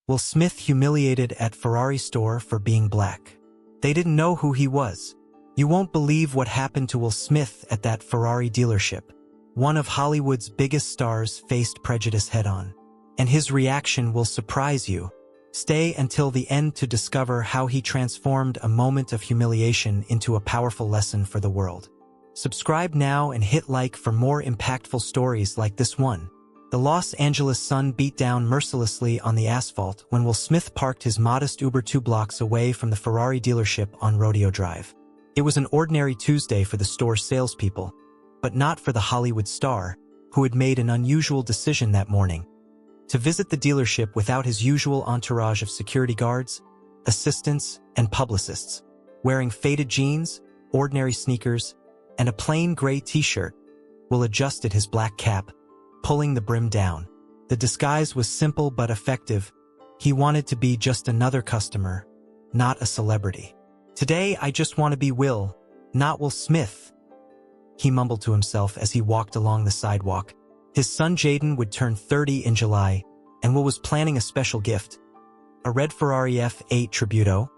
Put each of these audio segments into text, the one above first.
Will Smith humiliated at Ferrari store for being black. They didn't know who he was. You won't believe what happened to Will Smith at that Ferrari dealership. One of Hollywood's biggest stars faced prejudice head-on. And his reaction will surprise you. Stay until the end to discover how he transformed a moment of humiliation into a powerful lesson for the world. Subscribe now and hit like for more impactful stories like this one. The Los Angeles sun beat down mercilessly on the asphalt when Will Smith parked his modest Uber 2 blocks away from the Ferrari dealership on Rodeo Drive. It was an ordinary Tuesday for the store's salespeople, but not for the Hollywood star, who had made an unusual decision that morning. To visit the dealership without his usual entourage of security guards, assistants, and publicists, wearing faded jeans, ordinary sneakers, and a plain gray t-shirt, Will adjusted his black cap, pulling the brim down. The disguise was simple but effective. He wanted to be just another customer, not a celebrity. "Today I just want to be Will, not Will Smith," he mumbled to himself as he walked along the sidewalk. His son Jaden would turn 30 in July, and Will was planning a special gift. A red Ferrari F8 Tributo,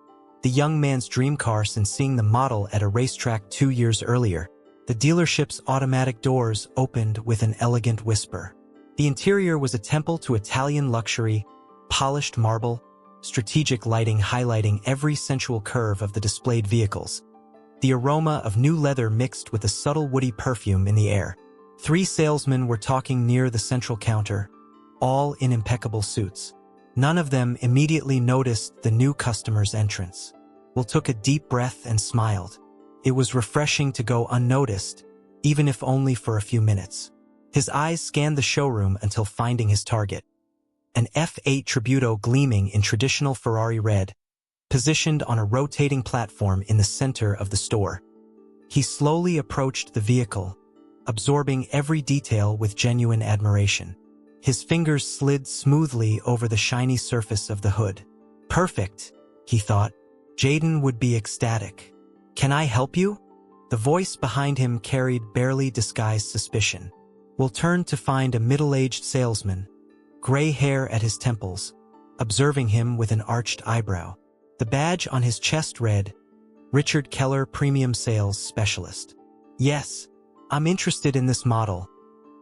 the young man's dream car since seeing the model at a racetrack 2 years earlier. The dealership's automatic doors opened with an elegant whisper. The interior was a temple to Italian luxury, polished marble, strategic lighting highlighting every sensual curve of the displayed vehicles. The aroma of new leather mixed with a subtle woody perfume in the air. 3 salesmen were talking near the central counter, all in impeccable suits. None of them immediately noticed the new customer's entrance. Will took a deep breath and smiled. It was refreshing to go unnoticed, even if only for a few minutes. His eyes scanned the showroom until finding his target. An F8 Tributo gleaming in traditional Ferrari red, positioned on a rotating platform in the center of the store. He slowly approached the vehicle, absorbing every detail with genuine admiration. His fingers slid smoothly over the shiny surface of the hood. "Perfect," he thought. Jaden would be ecstatic. "Can I help you?" The voice behind him carried barely disguised suspicion. Will turned to find a middle-aged salesman, gray hair at his temples, observing him with an arched eyebrow. The badge on his chest read, "Richard Keller Premium Sales Specialist." "Yes, I'm interested in this model,"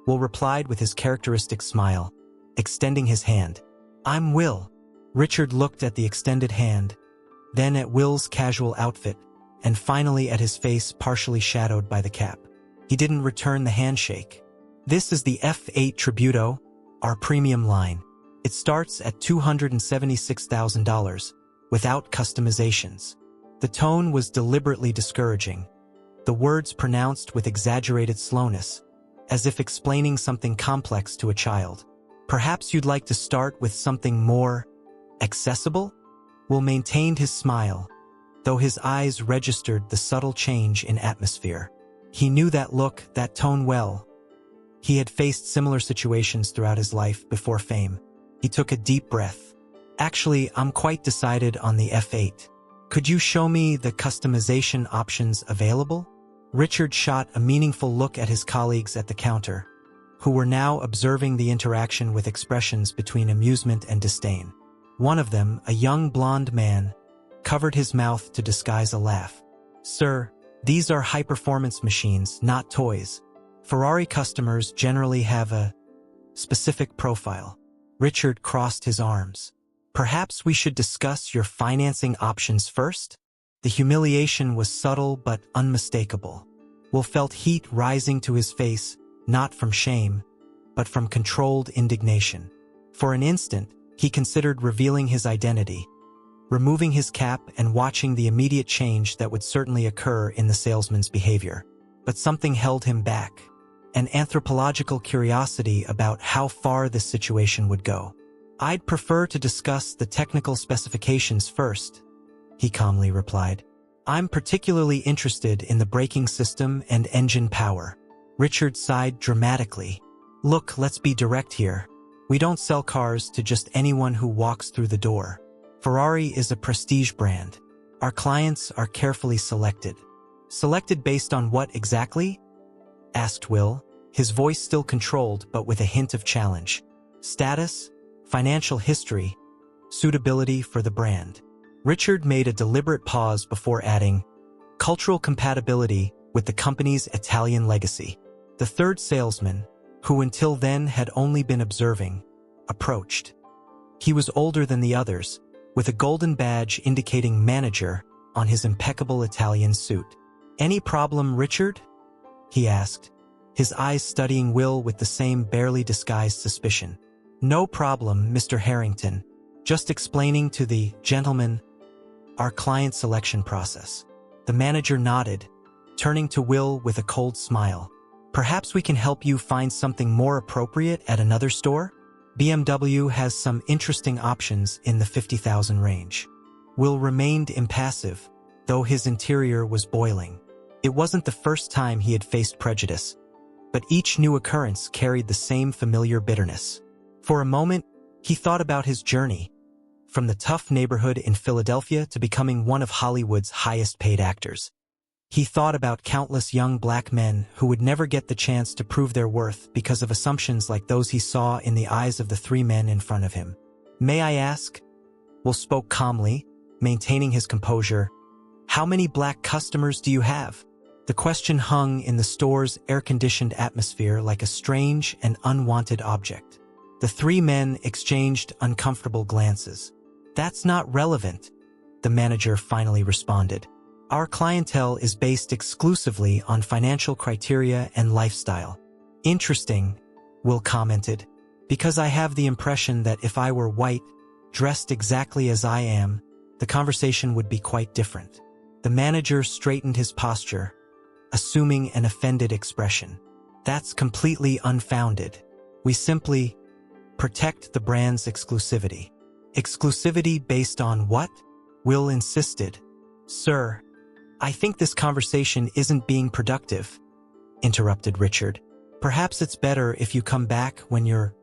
Will replied with his characteristic smile, extending his hand. "I'm Will." Richard looked at the extended hand, then at Will's casual outfit, and finally at his face partially shadowed by the cap. He didn't return the handshake. "This is the F8 Tributo, our premium line. It starts at $276,000, without customizations." The tone was deliberately discouraging, the words pronounced with exaggerated slowness, as if explaining something complex to a child. "Perhaps you'd like to start with something more accessible?" Will maintained his smile, though his eyes registered the subtle change in atmosphere. He knew that look, that tone well. He had faced similar situations throughout his life before fame. He took a deep breath. "Actually, I'm quite decided on the F8. Could you show me the customization options available?" Richard shot a meaningful look at his colleagues at the counter, who were now observing the interaction with expressions between amusement and disdain. One of them, a young blonde man, covered his mouth to disguise a laugh. "Sir, these are high-performance machines, not toys. Ferrari customers generally have a specific profile." Richard crossed his arms. "Perhaps we should discuss your financing options first?" The humiliation was subtle but unmistakable. Will felt heat rising to his face, not from shame, but from controlled indignation. For an instant, he considered revealing his identity, removing his cap and watching the immediate change that would certainly occur in the salesman's behavior. But something held him back, an anthropological curiosity about how far this situation would go. "I'd prefer to discuss the technical specifications first," he calmly replied. "I'm particularly interested in the braking system and engine power." Richard sighed dramatically. "Look, let's be direct here. We don't sell cars to just anyone who walks through the door. Ferrari is a prestige brand. Our clients are carefully selected." "Selected based on what exactly?" asked Will, his voice still controlled but with a hint of challenge. "Status, financial history, suitability for the brand. Richard made a deliberate pause before adding, cultural compatibility with the company's Italian legacy. The third salesman, who until then had only been observing, approached. He was older than the others, with a golden badge indicating manager on his impeccable Italian suit. "Any problem, Richard?" he asked, his eyes studying Will with the same barely disguised suspicion. "No problem, Mr. Harrington. Just explaining to the gentleman our client selection process." The manager nodded, turning to Will with a cold smile. "Perhaps we can help you find something more appropriate at another store? BMW has some interesting options in the 50,000 range." Will remained impassive, though his interior was boiling. It wasn't the first time he had faced prejudice, but each new occurrence carried the same familiar bitterness. For a moment, he thought about his journey, from the tough neighborhood in Philadelphia to becoming one of Hollywood's highest-paid actors. He thought about countless young black men who would never get the chance to prove their worth because of assumptions like those he saw in the eyes of the three men in front of him. "May I ask?" Will spoke calmly, maintaining his composure. "How many black customers do you have?" The question hung in the store's air-conditioned atmosphere like a strange and unwanted object. The three men exchanged uncomfortable glances. "That's not relevant," the manager finally responded. "Our clientele is based exclusively on financial criteria and lifestyle." "Interesting," Will commented, "because I have the impression that if I were white, dressed exactly as I am, the conversation would be quite different." The manager straightened his posture, assuming an offended expression. "That's completely unfounded. We simply protect the brand's exclusivity." "Exclusivity based on what?" Will insisted. "Sir, I think this conversation isn't being productive," interrupted Richard. "Perhaps it's better if you come back when you're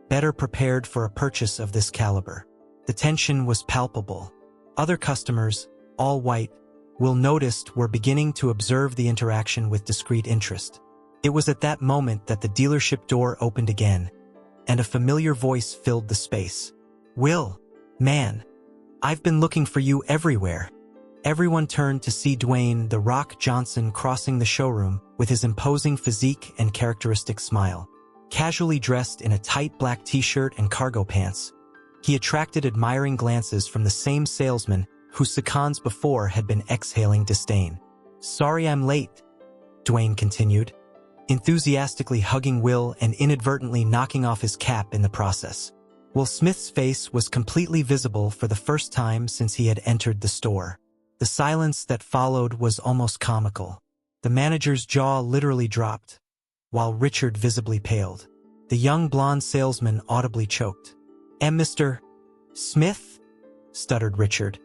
better prepared for a purchase of this caliber." The tension was palpable. Other customers, all white, Will noticed were beginning to observe the interaction with discreet interest. It was at that moment that the dealership door opened again, and a familiar voice filled the space. "Will, man, I've been looking for you everywhere." Everyone turned to see Dwayne "The Rock" Johnson crossing the showroom with his imposing physique and characteristic smile. Casually dressed in a tight black t-shirt and cargo pants, he attracted admiring glances from the same salesman who seconds before had been exhaling disdain. "Sorry I'm late," Dwayne continued, enthusiastically hugging Will and inadvertently knocking off his cap in the process. Will Smith's face was completely visible for the first time since he had entered the store. The silence that followed was almost comical. The manager's jaw literally dropped, while Richard visibly paled. The young blonde salesman audibly choked. "Mr. Smith?" stuttered Richard.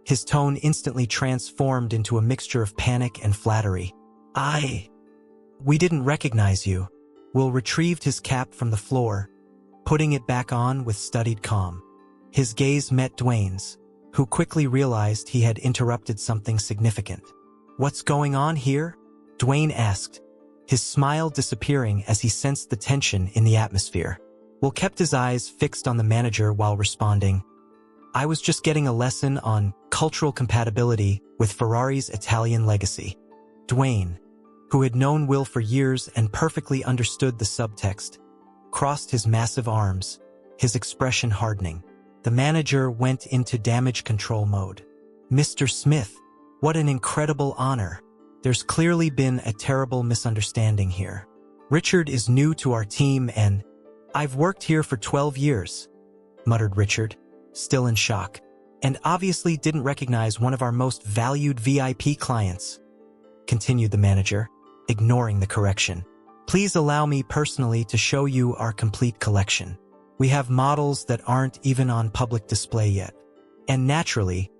His tone instantly transformed into a mixture of panic and flattery. We didn't recognize you." Will retrieved his cap from the floor, putting it back on with studied calm. His gaze met Dwayne's, who quickly realized he had interrupted something significant. "What's going on here?" Dwayne asked, his smile disappearing as he sensed the tension in the atmosphere. Will kept his eyes fixed on the manager while responding, "I was just getting a lesson on cultural compatibility with Ferrari's Italian legacy." Dwayne, who had known Will for years and perfectly understood the subtext, crossed his massive arms, his expression hardening. The manager went into damage control mode. "Mr. Smith, what an incredible honor. There's clearly been a terrible misunderstanding here. Richard is new to our team and I've worked here for 12 years, muttered Richard, still in shock, and obviously didn't recognize one of our most valued VIP clients, continued the manager, ignoring the correction. "Please allow me personally to show you our complete collection. We have models that aren't even on public display yet. And naturally,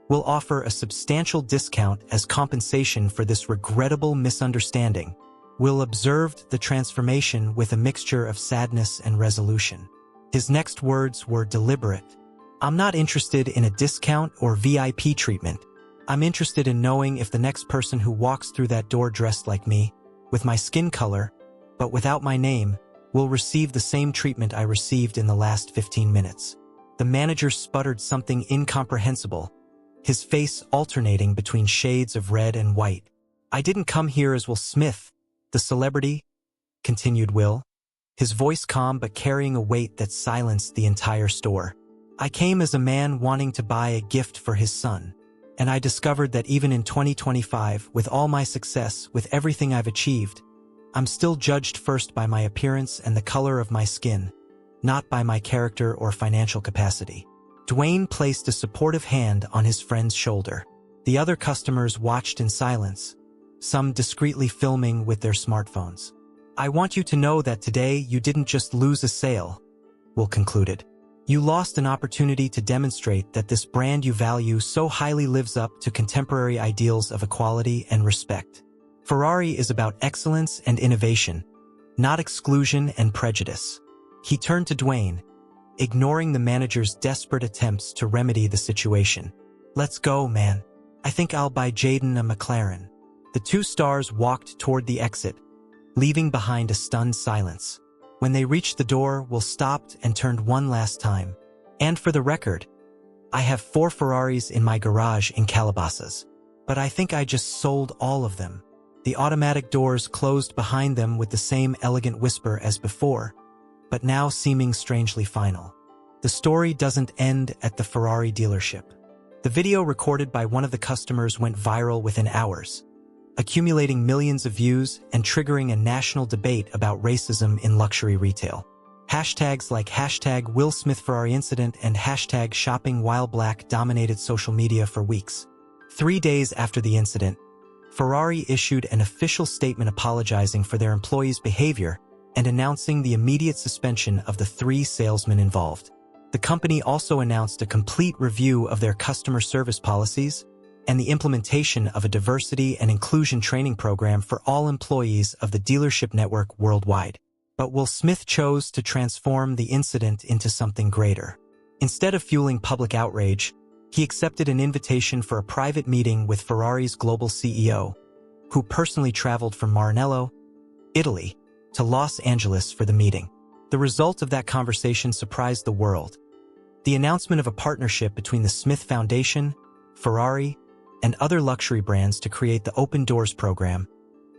we'll offer a substantial discount as compensation for this regrettable misunderstanding." Will observed the transformation with a mixture of sadness and resolution. His next words were deliberate. "I'm not interested in a discount or VIP treatment. I'm interested in knowing if the next person who walks through that door dressed like me, with my skin color, but without my name, will receive the same treatment I received in the last 15 minutes. The manager sputtered something incomprehensible, his face alternating between shades of red and white. "I didn't come here as Will Smith, the celebrity," continued Will, his voice calm but carrying a weight that silenced the entire store. "I came as a man wanting to buy a gift for his son. And I discovered that even in 2025, with all my success, with everything I've achieved, I'm still judged first by my appearance and the color of my skin, not by my character or financial capacity." Dwayne placed a supportive hand on his friend's shoulder. The other customers watched in silence, some discreetly filming with their smartphones. "I want you to know that today you didn't just lose a sale," Will concluded. "You lost an opportunity to demonstrate that this brand you value so highly lives up to contemporary ideals of equality and respect. Ferrari is about excellence and innovation, not exclusion and prejudice." He turned to Dwayne, ignoring the manager's desperate attempts to remedy the situation. "Let's go, man. I think I'll buy Jaden a McLaren." The two stars walked toward the exit, leaving behind a stunned silence. When they reached the door, Will stopped and turned one last time. "And for the record, I have 4 Ferraris in my garage in Calabasas, but I think I just sold all of them." The automatic doors closed behind them with the same elegant whisper as before, but now seeming strangely final. The story doesn't end at the Ferrari dealership. The video recorded by one of the customers went viral within hours, accumulating millions of views and triggering a national debate about racism in luxury retail. Hashtags like #WillSmithFerrariIncident and #ShoppingWhileBlack dominated social media for weeks. 3 days after the incident, Ferrari issued an official statement apologizing for their employees' behavior and announcing the immediate suspension of the 3 salesmen involved. The company also announced a complete review of their customer service policies and the implementation of a diversity and inclusion training program for all employees of the dealership network worldwide. But Will Smith chose to transform the incident into something greater. Instead of fueling public outrage, he accepted an invitation for a private meeting with Ferrari's global CEO, who personally traveled from Maranello, Italy, to Los Angeles for the meeting. The result of that conversation surprised the world. The announcement of a partnership between the Smith Foundation, Ferrari, and other luxury brands to create the Open Doors program,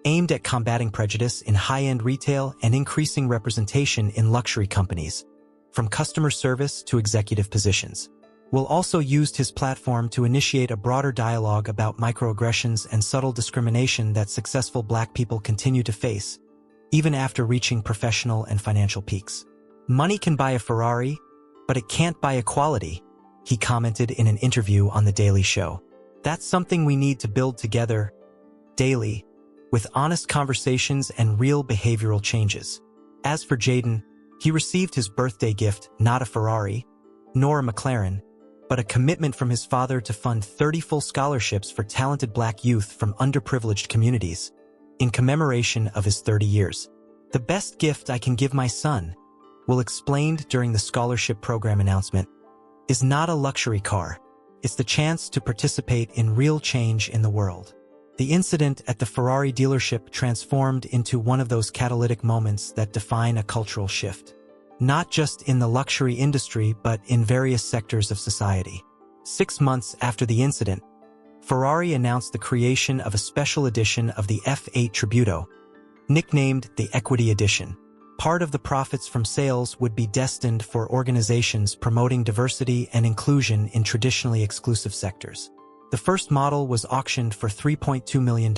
aimed at combating prejudice in high-end retail and increasing representation in luxury companies, from customer service to executive positions. Will also used his platform to initiate a broader dialogue about microaggressions and subtle discrimination that successful Black people continue to face, even after reaching professional and financial peaks. "Money can buy a Ferrari, but it can't buy equality," he commented in an interview on The Daily Show. "That's something we need to build together, daily, with honest conversations and real behavioral changes." As for Jaden, he received his birthday gift, not a Ferrari, nor a McLaren, but a commitment from his father to fund 30 full scholarships for talented Black youth from underprivileged communities, in commemoration of his 30 years. "The best gift I can give my son," Will explained during the scholarship program announcement, "is not a luxury car. It's the chance to participate in real change in the world." The incident at the Ferrari dealership transformed into one of those catalytic moments that define a cultural shift, not just in the luxury industry but in various sectors of society. 6 months after the incident, Ferrari announced the creation of a special edition of the F8 Tributo, nicknamed the Equity Edition. Part of the profits from sales would be destined for organizations promoting diversity and inclusion in traditionally exclusive sectors. The first model was auctioned for $3.2 million,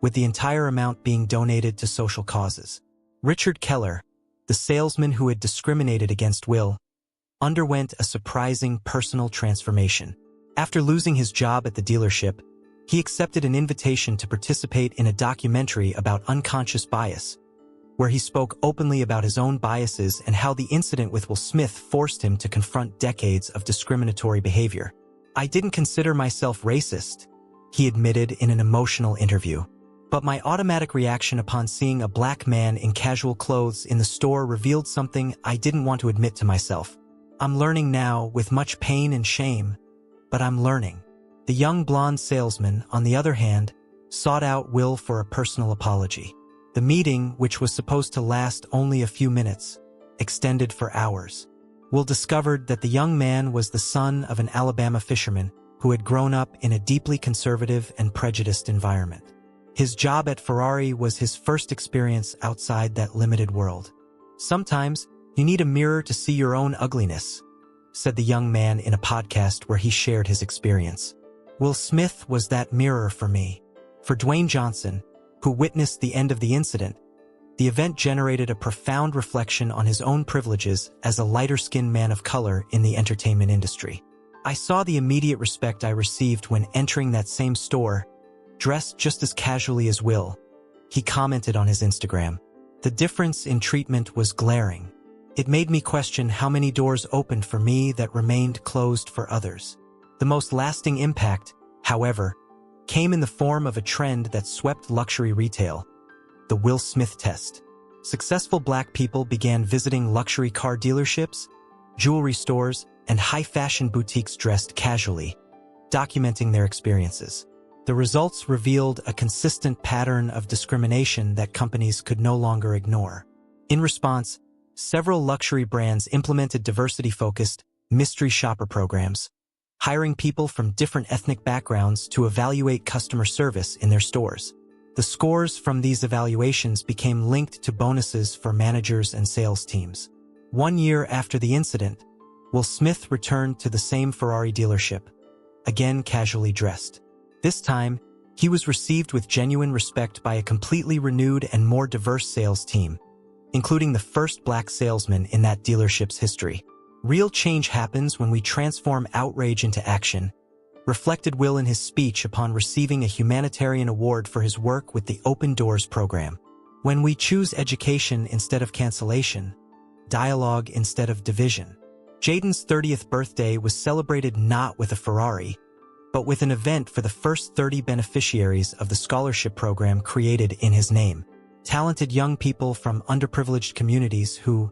with the entire amount being donated to social causes. Richard Keller, the salesman who had discriminated against Will, underwent a surprising personal transformation. After losing his job at the dealership, he accepted an invitation to participate in a documentary about unconscious bias, where he spoke openly about his own biases and how the incident with Will Smith forced him to confront decades of discriminatory behavior. "I didn't consider myself racist," he admitted in an emotional interview. "But my automatic reaction upon seeing a Black man in casual clothes in the store revealed something I didn't want to admit to myself. I'm learning now with much pain and shame, but I'm learning." The young blonde salesman, on the other hand, sought out Will for a personal apology. The meeting, which was supposed to last only a few minutes, extended for hours. Will discovered that the young man was the son of an Alabama fisherman who had grown up in a deeply conservative and prejudiced environment. His job at Ferrari was his first experience outside that limited world. "Sometimes, you need a mirror to see your own ugliness," said the young man in a podcast where he shared his experience. Will Smith was that mirror for me. For Dwayne Johnson, who witnessed the end of the incident, the event generated a profound reflection on his own privileges as a lighter-skinned man of color in the entertainment industry. "I saw the immediate respect I received when entering that same store, dressed just as casually as Will," he commented on his Instagram. "The difference in treatment was glaring. It made me question how many doors opened for me that remained closed for others." The most lasting impact, however, came in the form of a trend that swept luxury retail: the Will Smith test. Successful Black people began visiting luxury car dealerships, jewelry stores, and high-fashion boutiques dressed casually, documenting their experiences. The results revealed a consistent pattern of discrimination that companies could no longer ignore. In response, several luxury brands implemented diversity-focused mystery shopper programs, hiring people from different ethnic backgrounds to evaluate customer service in their stores. The scores from these evaluations became linked to bonuses for managers and sales teams. 1 year after the incident, Will Smith returned to the same Ferrari dealership, again casually dressed. This time, he was received with genuine respect by a completely renewed and more diverse sales team, including the first Black salesman in that dealership's history. "Real change happens when we transform outrage into action," reflected Will in his speech upon receiving a humanitarian award for his work with the Open Doors program. "When we choose education instead of cancellation, dialogue instead of division." Jaden's 30th birthday was celebrated not with a Ferrari, but with an event for the first 30 beneficiaries of the scholarship program created in his name. Talented young people from underprivileged communities who,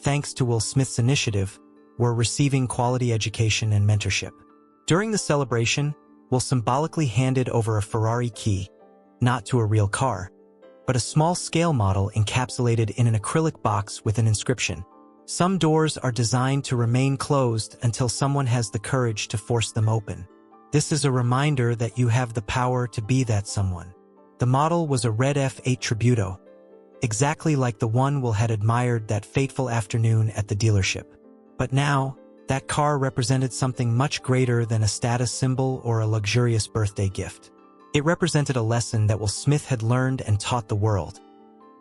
thanks to Will Smith's initiative, were receiving quality education and mentorship. During the celebration, Will symbolically handed over a Ferrari key, not to a real car, but a small-scale model encapsulated in an acrylic box with an inscription. "Some doors are designed to remain closed until someone has the courage to force them open. This is a reminder that you have the power to be that someone." The model was a red F8 Tributo, exactly like the one Will had admired that fateful afternoon at the dealership. But now, that car represented something much greater than a status symbol or a luxurious birthday gift. It represented a lesson that Will Smith had learned and taught the world: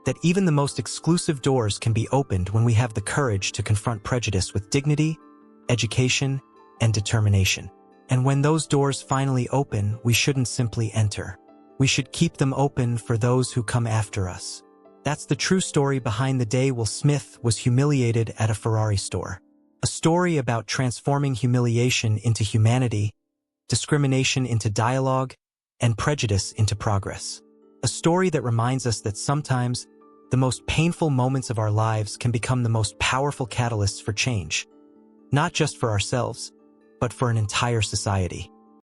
that even the most exclusive doors can be opened when we have the courage to confront prejudice with dignity, education, and determination. And when those doors finally open, we shouldn't simply enter. We should keep them open for those who come after us. That's the true story behind the day Will Smith was humiliated at a Ferrari store. A story about transforming humiliation into humanity, discrimination into dialogue, and prejudice into progress. A story that reminds us that sometimes the most painful moments of our lives can become the most powerful catalysts for change, not just for ourselves, but for an entire society.